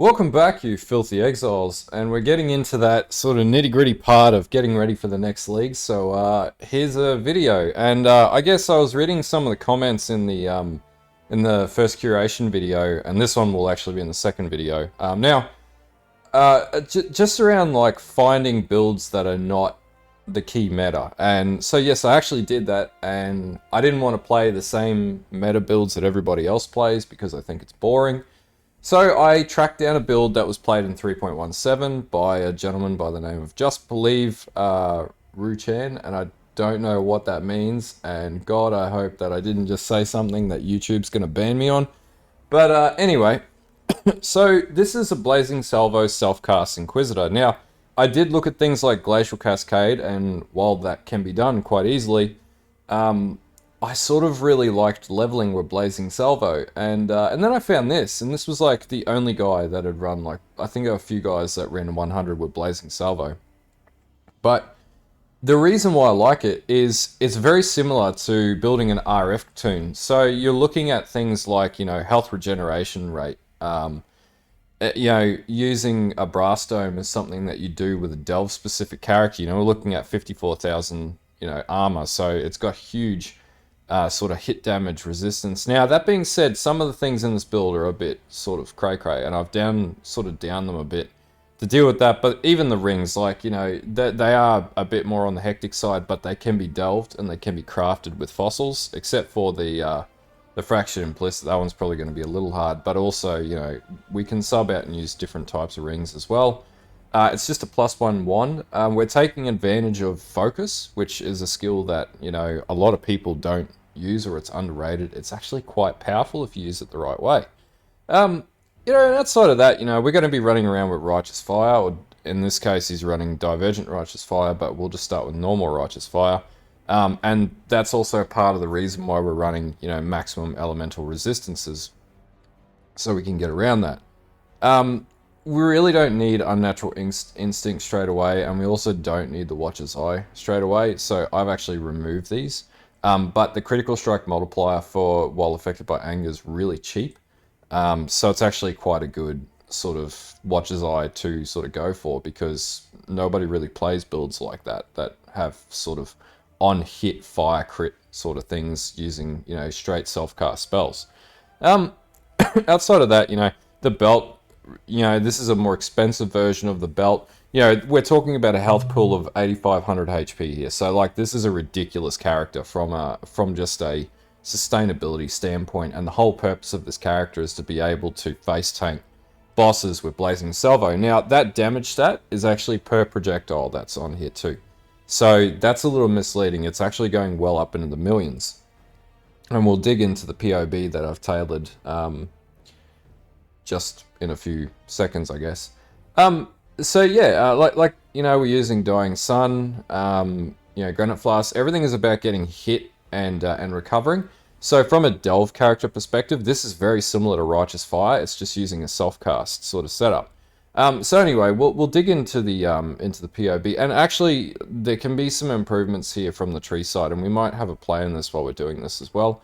Welcome back, you filthy exiles, and we're getting into that sort of nitty-gritty part of getting ready for the next league. So here's a video, and I guess I was reading some of the comments in the first curation video, and this one will actually be in the second video. Just around like finding builds that are not the key meta, and so yes, I actually did that, and I didn't want to play the same meta builds that everybody else plays because I think it's boring. So I tracked down a build that was played in 3.17 by a gentleman by the name of Just Believe Ruchan, and I don't know what that means, and God, I hope that I didn't just say something that YouTube's going to ban me on. But anyway, so this is a Blazing Salvo self-cast Inquisitor. Now, I did look at things like Glacial Cascade, and while that can be done quite easily, I sort of really liked leveling with Blazing Salvo, and then I found this, and this was like the only guy that had run, like, I think there were a few guys that ran 100 with Blazing Salvo. But the reason why I like it is it's very similar to building an RF toon. So you're looking at things like, health regeneration rate, using a brass dome is something that you do with a delve specific character. We're looking at 54,000, armor, so it's got huge sort of hit damage resistance. Now, that being said, some of the things in this build are a bit sort of cray-cray, and I've down them a bit to deal with that. But even the rings, like, they are a bit more on the hectic side, but they can be delved and they can be crafted with fossils, except for the fractured implicit. That one's probably going to be a little hard, but also, we can sub out and use different types of rings as well. It's just a +1 wand. We're taking advantage of focus, which is a skill that, a lot of people don't use, or it's underrated. It's actually quite powerful if you use it the right way. And outside of that, we're going to be running around with Righteous Fire, or in this case, he's running Divergent Righteous Fire, but we'll just start with normal Righteous Fire. And that's also part of the reason why we're running, maximum elemental resistances, so we can get around that. We really don't need Unnatural Instinct straight away, and we also don't need the Watcher's Eye straight away, so I've actually removed these. But the Critical Strike multiplier for while affected by anger is really cheap, so it's actually quite a good sort of Watcher's Eye to sort of go for, because nobody really plays builds like that have sort of on-hit fire crit sort of things using, straight self-cast spells. Outside of that, the belt, this is a more expensive version of the belt. We're talking about a health pool of 8,500 HP here. So, like, this is a ridiculous character from just a sustainability standpoint. And the whole purpose of this character is to be able to face tank bosses with Blazing Salvo. Now, that damage stat is actually per projectile that's on here too. So that's a little misleading. It's actually going well up into the millions. And we'll dig into the POB that I've tailored just in a few seconds, I guess. So yeah, we're using Dying Sun, Granite Flask. Everything is about getting hit and recovering. So from a delve character perspective, this is very similar to Righteous Fire. It's just using a self-cast sort of setup. So anyway, we'll dig into the POB, and actually there can be some improvements here from the tree side, and we might have a play in this while we're doing this as well.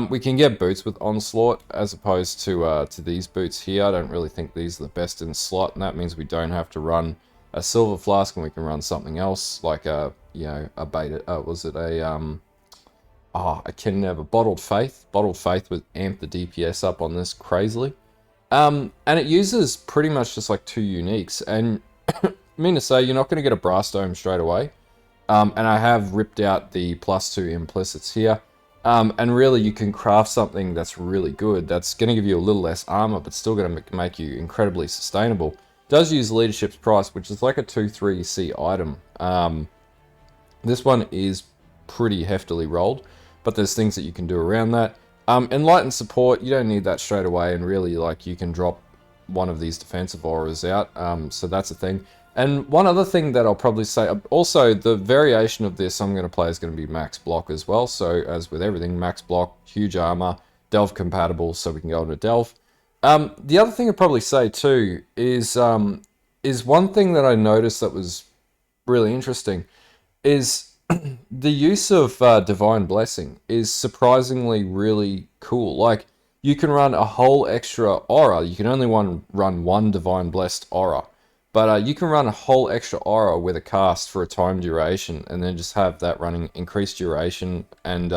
We can get boots with Onslaught as opposed to these boots here. I don't really think these are the best in slot, and that means we don't have to run a Silver Flask, and we can run something else like a beta. I can never Bottled Faith. Bottled Faith would amp the DPS up on this crazily. And it uses pretty much just like 2 uniques, and I mean to say, you're not going to get a Brass Dome straight away. And I have ripped out the +2 implicits here. And really, you can craft something that's really good, that's going to give you a little less armor, but still going to make you incredibly sustainable. It does use Leadership's Price, which is like a 2-3C item. This one is pretty heftily rolled, but there's things that you can do around that. Enlightened Support, you don't need that straight away, and really, like, you can drop one of these defensive auras out, so that's a thing. And one other thing that I'll probably say, also the variation of this I'm going to play is going to be max block as well. So as with everything, max block, huge armor, delve compatible, so we can go into delve. The other thing I'd probably say too is one thing that I noticed that was really interesting is the use of Divine Blessing is surprisingly really cool. Like, you can run a whole extra aura. You can only run one Divine Blessed aura. But you can run a whole extra aura with a cast for a time duration, and then just have that running increased duration and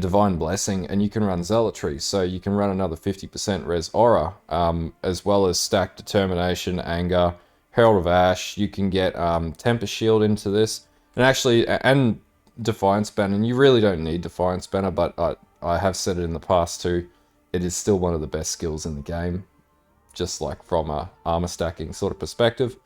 Divine Blessing, and you can run Zealotry. So you can run another 50% res aura, as well as stack Determination, Anger, Herald of Ash. You can get Temper Shield into this, and actually, and Defiance Banner. And you really don't need Defiance Banner, but I have said it in the past too. It is still one of the best skills in the game, just like from a armor stacking sort of perspective.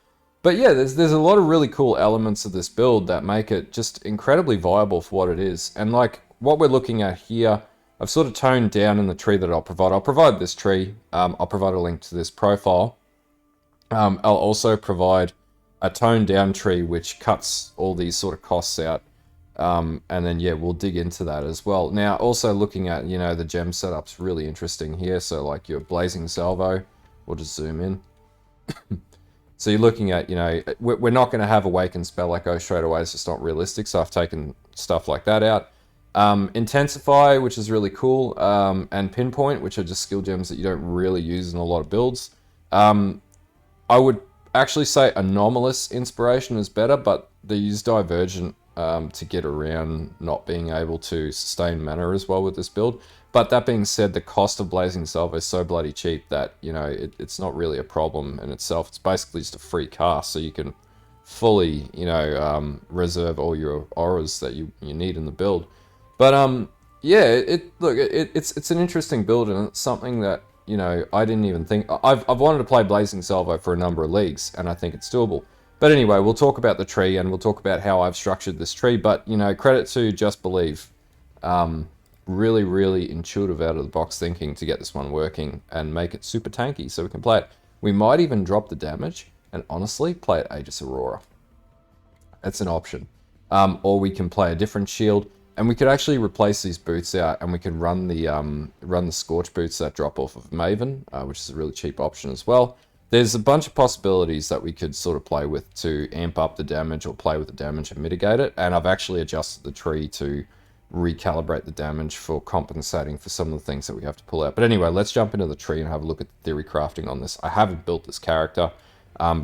But yeah, there's a lot of really cool elements of this build that make it just incredibly viable for what it is. And like what we're looking at here, I've sort of toned down in the tree that I'll provide. I'll provide this tree. I'll provide a link to this profile. I'll also provide a toned down tree which cuts all these sort of costs out. And then, yeah, we'll dig into that as well. Now, also looking at, you know, the gem setup's really interesting here. So like your Blazing Salvo, we'll just zoom in. So you're looking at, you know, we're not going to have Awakened Spell Echo straight away. It's just not realistic. So I've taken stuff like that out. Intensify, which is really cool. And Pinpoint, which are just skill gems that you don't really use in a lot of builds. I would actually say Anomalous Inspiration is better, but they use Divergent to get around not being able to sustain mana as well with this build. But that being said, the cost of Blazing Salvo is so bloody cheap that, you know, it's not really a problem in itself. It's basically just a free cast, so you can fully, you know, reserve all your auras that you need in the build. But yeah, it's an interesting build, and it's something that, you know, I didn't even think. I've wanted to play Blazing Salvo for a number of leagues, and I think it's doable. But anyway, we'll talk about the tree, and we'll talk about how I've structured this tree. But, you know, credit to Just Believe. Really, really intuitive out of the box thinking to get this one working and make it super tanky so we can play it. We might even drop the damage and honestly play it Aegis Aurora. It's an option. Or we can play a different shield, and we could actually replace these boots out, and we could run the Scorch boots that drop off of Maven, which is a really cheap option as well. There's a bunch of possibilities that we could sort of play with to amp up the damage or play with the damage and mitigate it. And I've actually adjusted the tree to recalibrate the damage for compensating for some of the things that we have to pull out. But anyway, let's jump into the tree and have a look at the theory crafting on this. I haven't built this character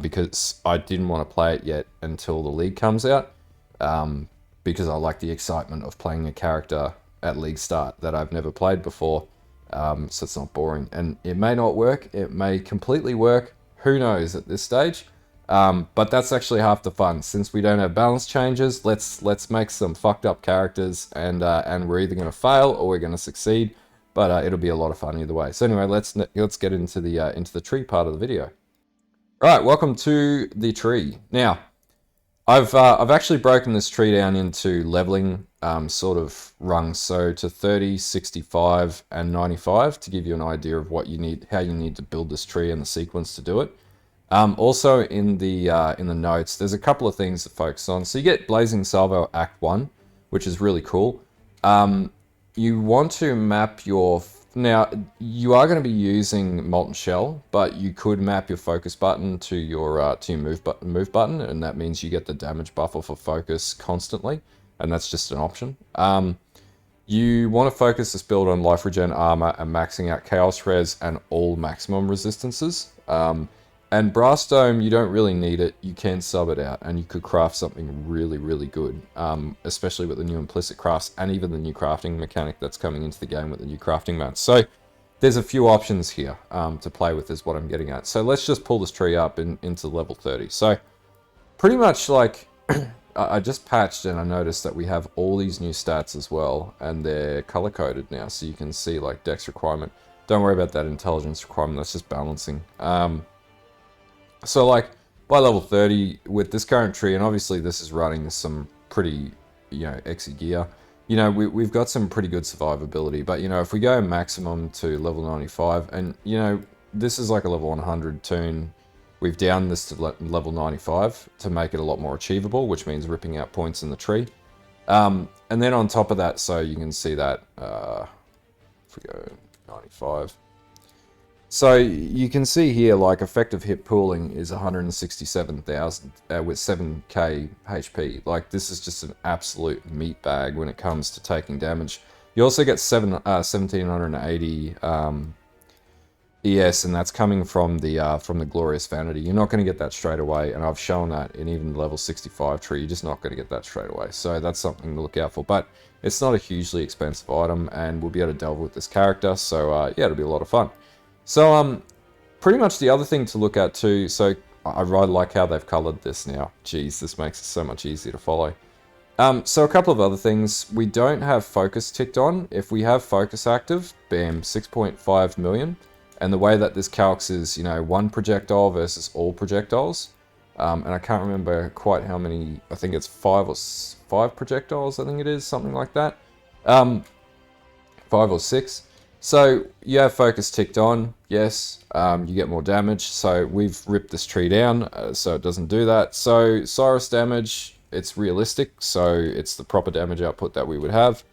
because I didn't want to play it yet until the league comes out, because I like the excitement of playing a character at league start that I've never played before, so it's not boring. And it may not work, it may completely work, who knows at this stage. But that's actually half the fun. Since we don't have balance changes, let's make some fucked up characters, and we're either going to fail or we're going to succeed. But it'll be a lot of fun either way. So anyway, let's get into the tree part of the video. All right, welcome to the tree. Now, I've actually broken this tree down into leveling sort of rungs, so to 30, 65, and 95 to give you an idea of what you need, how you need to build this tree and the sequence to do it. Also in the notes, there's a couple of things to focus on. So you get Blazing Salvo Act 1, which is really cool. You want to map your... Now, you are going to be using Molten Shell, but you could map your focus button to your move button, and that means you get the damage buffer for focus constantly, and that's just an option. You want to focus this build on life regen armor and maxing out chaos res and all maximum resistances. And Brass Dome, you don't really need it. You can sub it out, and you could craft something really, really good, especially with the new implicit crafts and even the new crafting mechanic that's coming into the game with the new crafting mats. So there's a few options here to play with is what I'm getting at. So let's just pull this tree up into level 30. So pretty much like I just patched and I noticed that we have all these new stats as well, and they're color-coded now. So you can see like dex requirement. Don't worry about that intelligence requirement. That's just balancing. So like by level 30 with this current tree, and obviously this is running some pretty, you know, exy gear, you know, we've got some pretty good survivability. But, you know, if we go maximum to level 95, and, you know, this is like a level 100 toon, we've downed this to level 95 to make it a lot more achievable, which means ripping out points in the tree. And then on top of that, so you can see that, if we go 95, so you can see here, like, effective hit pooling is 167,000 with 7k HP. Like, this is just an absolute meat bag when it comes to taking damage. You also get 1780 ES, and that's coming from the Glorious Vanity. You're not going to get that straight away, and I've shown that in even level 65 tree. You're just not going to get that straight away. So that's something to look out for. But it's not a hugely expensive item, and we'll be able to delve with this character. So yeah, it'll be a lot of fun. So pretty much the other thing to look at too. So I really like how they've colored this now. Jeez, this makes it so much easier to follow. So a couple of other things. We don't have focus ticked on. If we have focus active, bam, 6.5 million. And the way that this calcs is, you know, one projectile versus all projectiles. And I can't remember quite how many, I think it's five projectiles, I think it is, something like that. 5 or 6. So you have focus ticked on, yes, you get more damage. So we've ripped this tree down, so it doesn't do that. So Cyrus damage, it's realistic, so it's the proper damage output that we would have.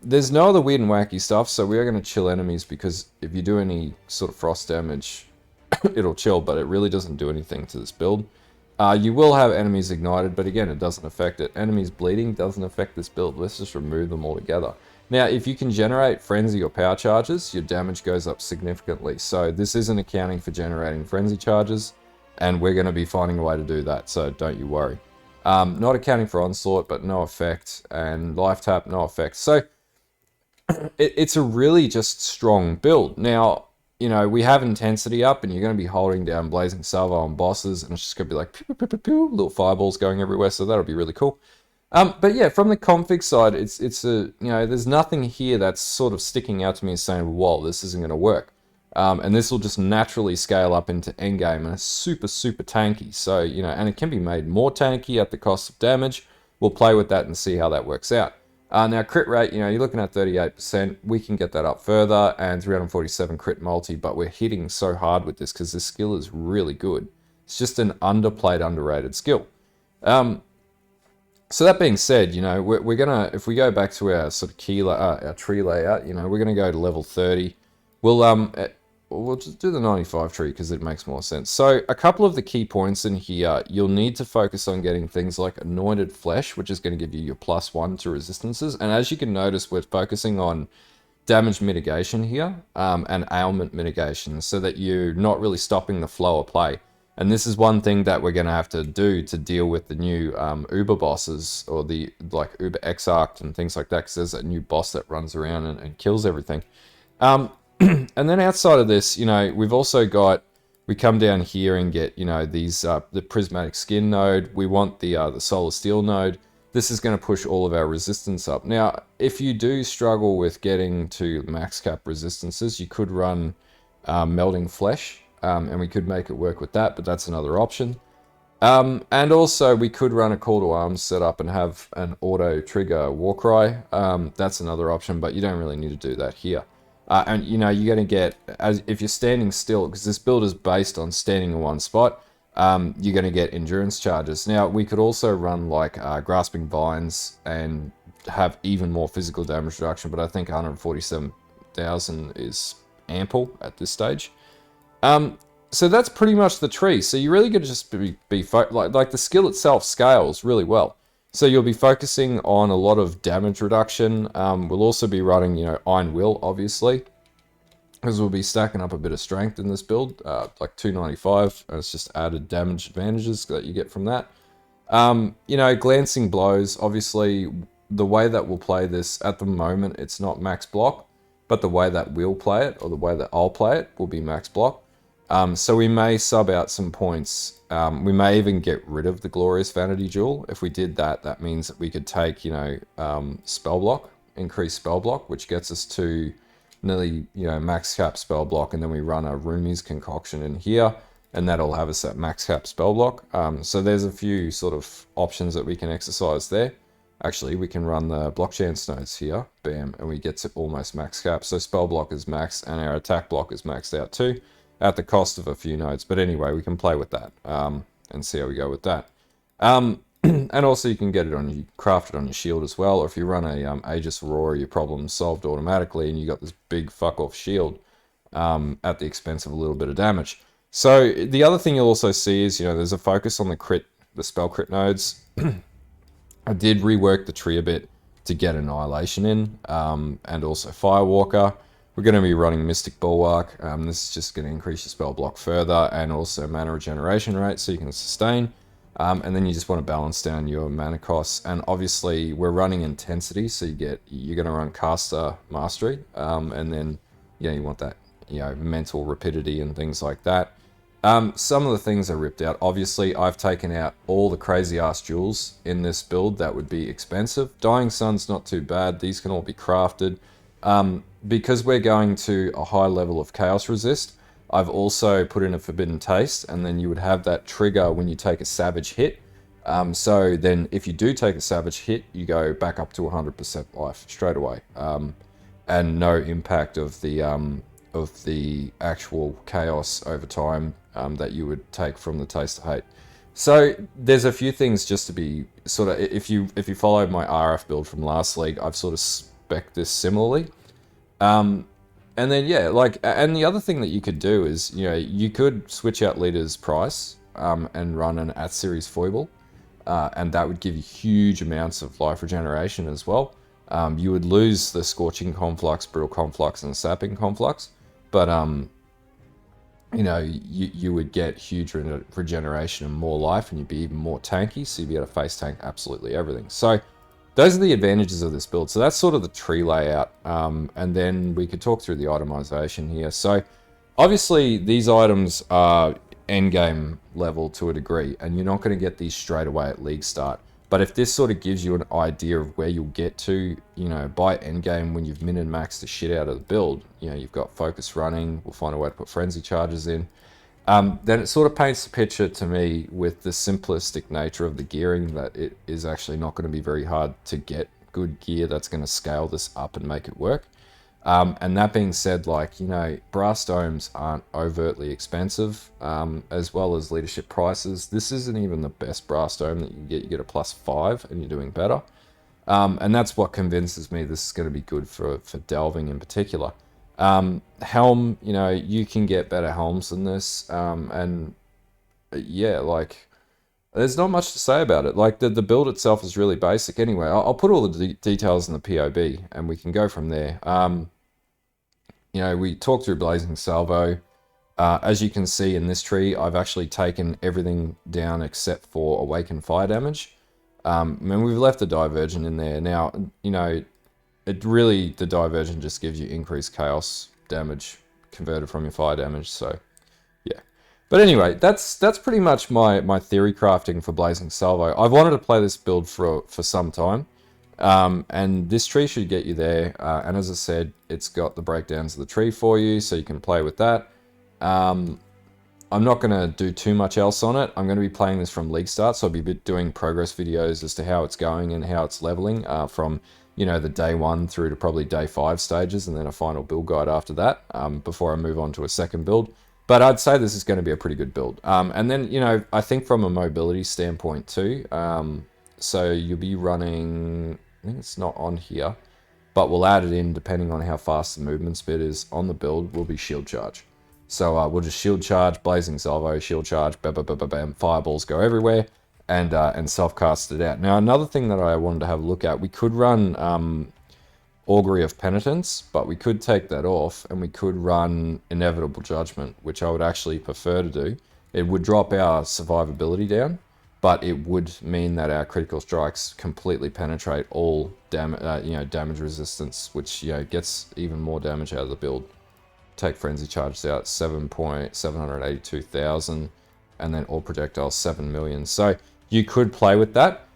There's no other weird and wacky stuff, so we are going to chill enemies, because if you do any sort of frost damage, it'll chill, but it really doesn't do anything to this build. You will have enemies ignited, but again, it doesn't affect it. Enemies bleeding doesn't affect this build. Let's just remove them altogether. Now, if you can generate frenzy or power charges, your damage goes up significantly. So this isn't accounting for generating frenzy charges, and we're going to be finding a way to do that, so don't you worry. Not accounting for onslaught, but no effect, and life tap, no effect. So it's a really just strong build. Now, you know, we have intensity up, and you're going to be holding down Blazing Salvo on bosses, and it's just going to be like pew, pew, pew, pew, pew, little fireballs going everywhere. So that'll be really cool. But yeah, from the config side, it's a, you know, there's nothing here that's sort of sticking out to me as saying, whoa, this isn't going to work. And this will just naturally scale up into endgame, and it's super, super tanky. So, you know, and it can be made more tanky at the cost of damage. We'll play with that and see how that works out. Now, crit rate, you know, you're looking at 38%. We can get that up further, and 347 crit multi, but we're hitting so hard with this because this skill is really good. It's just an underplayed, underrated skill. So that being said, you know, we're gonna, if we go back to our sort of our tree layout, you know, we're gonna go to level 30. We'll just do the 95 tree because it makes more sense. So a couple of the key points in here, you'll need to focus on getting things like Anointed Flesh, which is going to give you your +1 to resistances. And as you can notice, we're focusing on damage mitigation here and ailment mitigation, so that you're not really stopping the flow of play. And this is one thing that we're going to have to do to deal with the new Uber bosses, or the like Uber Exarch and things like that, because there's a new boss that runs around and kills everything. And then outside of this, you know, we've also got, we come down here and get, you know, these, the Prismatic Skin node. We want the Solar Steel node. This is going to push all of our resistance up. Now, if you do struggle with getting to max cap resistances, you could run Melting Flesh, and we could make it work with that, but that's another option. And also we could run a Call to Arms setup and have an auto trigger Warcry. That's another option, but you don't really need to do that here. And you know, you're going to get, if you're standing still, because this build is based on standing in one spot, you're going to get endurance charges. Now, we could also run like Grasping Vines and have even more physical damage reduction, but I think 147,000 is ample at this stage. So that's pretty much the tree. So you're really going to just be like the skill itself scales really well. So you'll be focusing on a lot of damage reduction. We'll also be running, you know, Iron Will, obviously, because we'll be stacking up a bit of strength in this build, like 295, and it's just added damage advantages that you get from that. You know, Glancing Blows, obviously, the way that we'll play this at the moment, it's not max block, but the way that we'll play it, or the way that I'll play it, will be max block. So we may sub out some points. We may even get rid of the Glorious Vanity Jewel. If we did that, that means that we could take, you know, spell block, increase spell block, which gets us to nearly, you know, max cap spell block, and then we run a Rumi's Concoction in here, and that'll have us at max cap spell block. So there's a few sort of options that we can exercise there. Actually, we can run the blockchain nodes here, bam, and we get to almost max cap. So spell block is max, and our attack block is maxed out too, at the cost of a few nodes. But anyway, we can play with that and see how we go with that. And also you can get it on, you craft it on your shield as well, or if you run a Aegis Aurora, your problem's solved automatically, and you got this big fuck off shield at the expense of a little bit of damage. So the other thing you'll also see is, you know, there's a focus on the spell crit nodes. I did rework the tree a bit. to get Annihilation in, and also Firewalker. We're going to be running Mystic Bulwark. This is just going to increase your spell block further, and also mana regeneration rate so you can sustain. And then you just want to balance down your mana costs. And obviously we're running Intensity, so you're going to run Caster Mastery, and then you want that mental rapidity and things like that. Some of the things are ripped out. Obviously, I've taken out all the crazy-ass jewels in this build that would be expensive. Dying Sun's not too bad. These can all be crafted. Because we're going to a high level of Chaos Resist, I've also put in a Forbidden Taste, and then you would have that trigger when you take a Savage hit. So then if you do take a Savage hit, you go back up to 100% life straight away. And no impact of the actual chaos over time that you would take from the Taste of Hate. So there's a few things just to be sort of, if you followed my RF build from last league, I've sort of spec'd this similarly. And then and the other thing that you could do is you could switch out Leader's Price and run an at series foible, and that would give you huge amounts of life regeneration as well. You would lose the Scorching Conflux, Brutal Conflux, and Sapping Conflux, but you would get huge regeneration and more life, and you'd be even more tanky, so you'd be able to face tank absolutely everything. So those are the advantages of this build. So that's sort of the tree layout, and then we could talk through the itemization here. So obviously these items are endgame level to a degree, and you're not going to get these straight away at league start. But if this sort of gives you an idea of where you'll get to, by endgame when you've min and maxed the shit out of the build, you've got focus running, we'll find a way to put frenzy charges in, then it sort of paints the picture to me with the simplistic nature of the gearing that it is actually not going to be very hard to get good gear that's going to scale this up and make it work. And that being said, brass domes aren't overtly expensive, as well as leadership prices. This isn't even the best brass dome that you get. You get a +5 and you're doing better. And that's what convinces me this is going to be good for delving in particular. Helm, you can get better helms than this. There's not much to say about it. The build itself is really basic anyway. I'll put all the details in the POB and we can go from there. We talked through Blazing Salvo. As you can see in this tree, I've actually taken everything down except for Awakened Fire damage. And we've left the Divergent in there. Now, the Divergent just gives you increased Chaos damage converted from your fire damage, so yeah. But anyway, that's pretty much my theory crafting for Blazing Salvo. I've wanted to play this build for some time. And this tree should get you there, and as I said, it's got the breakdowns of the tree for you, so you can play with that. I'm not going to do too much else on it. I'm going to be playing this from league start, so I'll be doing progress videos as to how it's going and how it's leveling, from the day 1 through to probably day 5 stages, and then a final build guide after that, before I move on to a second build. But I'd say this is going to be a pretty good build. And then, I think from a mobility standpoint too, so you'll be running, I think it's not on here, but we'll add it in depending on how fast the movement speed is on the build, will be Shield Charge. So we'll just Shield Charge, Blazing Salvo, Shield Charge, bam, bam, bam, bam, bam, fireballs go everywhere, and self-cast it out. Now, another thing that I wanted to have a look at, we could run Augury of Penitence, but we could take that off, and we could run Inevitable Judgment, which I would actually prefer to do. It would drop our survivability down, but it would mean that our critical strikes completely penetrate all damage resistance, which gets even more damage out of the build. Take frenzy charges out 7,782,000, and then all projectiles 7 million. So you could play with that.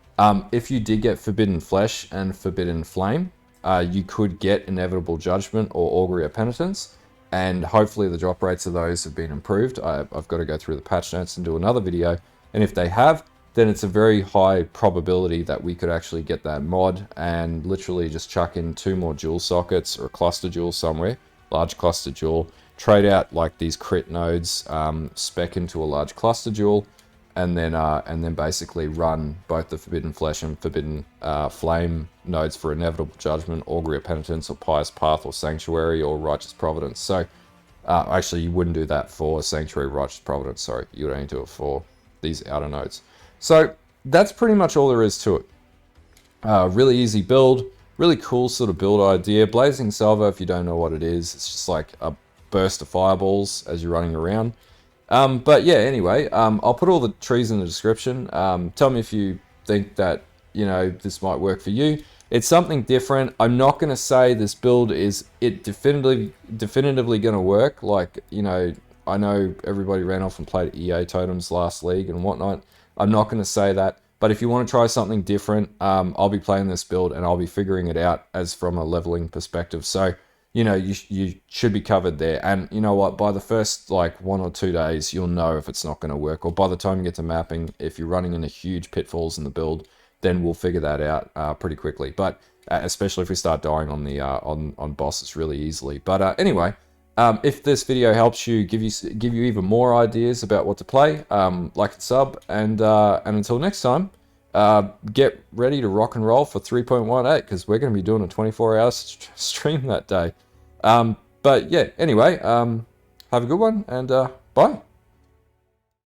If you did get Forbidden Flesh and Forbidden Flame, you could get Inevitable Judgment or Augury of Penitence, and hopefully the drop rates of those have been improved. I've got to go through the patch notes and do another video, and if they have, then it's a very high probability that we could actually get that mod and literally just chuck in 2 more jewel sockets or a cluster jewel somewhere, large cluster jewel, trade out these crit nodes, spec into a large cluster jewel, and then basically run both the Forbidden Flesh and Forbidden Flame nodes for Inevitable Judgment, Augury of Penitence, or Pious Path, or Sanctuary, or Righteous Providence. So actually you wouldn't do that for Sanctuary, Righteous Providence, sorry, you would only do it for these outer nodes. So that's pretty much all there is to it. Really easy build. really cool sort of build idea. Blazing Salvo, if you don't know what it is, it's just like a burst of fireballs as you're running around. But yeah, anyway, I'll put all the trees in the description. Tell me if you think that, you know, this might work for you. It's something different. I'm not going to say this build is definitively going to work. Like, you know, I know everybody ran off and played EA Totems last league and whatnot. I'm not going to say that. But if you want to try something different, I'll be playing this build and I'll be figuring it out as from a leveling perspective. So, you know, you should be covered there. And you know what, by the first like 1 or 2 days, you'll know if it's not going to work. Or by the time you get to mapping, if you're running into huge pitfalls in the build, then we'll figure that out pretty quickly. But especially if we start dying on the on bosses really easily. But anyway, if this video helps you, give you even more ideas about what to play, like and sub, and until next time, get ready to rock and roll for 3.18 because we're going to be doing a 24-hour stream that day. But yeah, anyway, have a good one and bye.